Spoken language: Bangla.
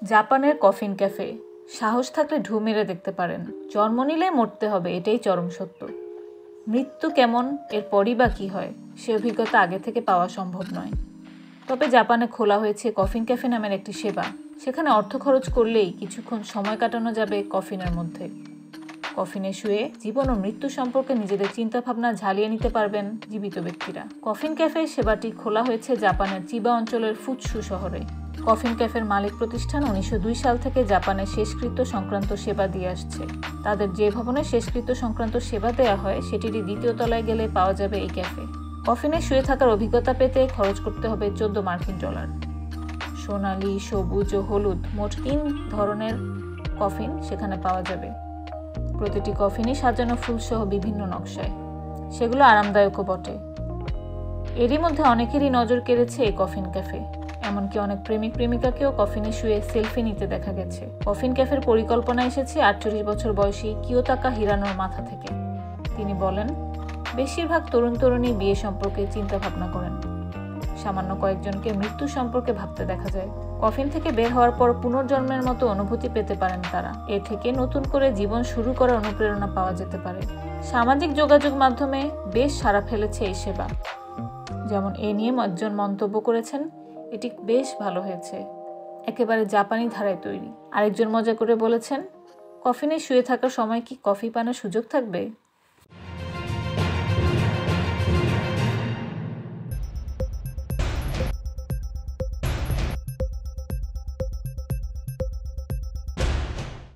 জাপানের কফিন ক্যাফে। সাহস থাকলে ঢু মেরে দেখতে পারেন। জন্ম নিলে মরতে হবে, এটাই চরম সত্য। মৃত্যু কেমন, এর পরই বা কী হয়, সে অভিজ্ঞতা আগে থেকে পাওয়া সম্ভব নয়। তবে জাপানে খোলা হয়েছে কফিন ক্যাফে নামের একটি সেবা। সেখানে অর্থ খরচ করলেই কিছুক্ষণ সময় কাটানো যাবে কফিনের মধ্যে। কফিনে শুয়ে জীবন ও মৃত্যু সম্পর্কে নিজেদের চিন্তাভাবনা ঝালিয়ে নিতে পারবেন জীবিত ব্যক্তিরা। কফিন ক্যাফে সেবাটি খোলা হয়েছে জাপানের চিবা অঞ্চলের ফুৎসু শহরে। কফিন ক্যাফের মালিক প্রতিষ্ঠান 1902 সাল থেকে জাপানের শেষকৃত্য সংক্রান্ত সেবা দিয়ে আসছে। তাদের যে ভবনে শেষকৃত্য সংক্রান্ত সেবা দেওয়া হয় সেটিরই দ্বিতীয় তলায় গেলে পাওয়া যাবে এই ক্যাফে। কফিনে শুয়ে থাকার অভিজ্ঞতা পেতে খরচ করতে হবে $14। সোনালি, সবুজ ও হলুদ মোট 3 ধরনের কফিন সেখানে পাওয়া যাবে। প্রতিটি কফিনই সাজানো ফুলসহ বিভিন্ন নকশায়, সেগুলো আরামদায়কও বটে। এরই মধ্যে অনেকেরই নজর কেড়েছে এই কফিন ক্যাফে। এমনকি অনেক প্রেমিক প্রেমিকাকেও কফিনে শুয়ে সেলফি নিতে দেখা গেছে। কফিন ক্যাফের পরিকল্পনা এসেছে 48 বছর বয়সী কিয়োতাকা হিরানোর মাথা থেকে। তিনি বলেন, বেশিরভাগ তরুণ তরুণী বিয়ে সম্পর্কে চিন্তা ভাবনা করেন। সামান্য কয়েকজনকে মৃত্যু সম্পর্কে ভাবতে দেখা যায়। কফিন থেকে বের হওয়ার পর পুনর্জন্মের মতো অনুভূতি পেতে পারেন তারা। এ থেকে নতুন করে জীবন শুরু করার অনুপ্রেরণা পাওয়া যেতে পারে। সামাজিক যোগাযোগ মাধ্যমে বেশ সাড়া ফেলেছে এই সেবা। যেমন এ নিয়ে একজন মন্তব্য করেছেন, এটি বেশ ভালো হয়েছে, একেবারে জাপানি ধারায় তৈরি। আরেকজন মজা করে বলেছেন, কফিনে শুয়ে থাকার সময় কি কফি পানের সুযোগ থাকবে?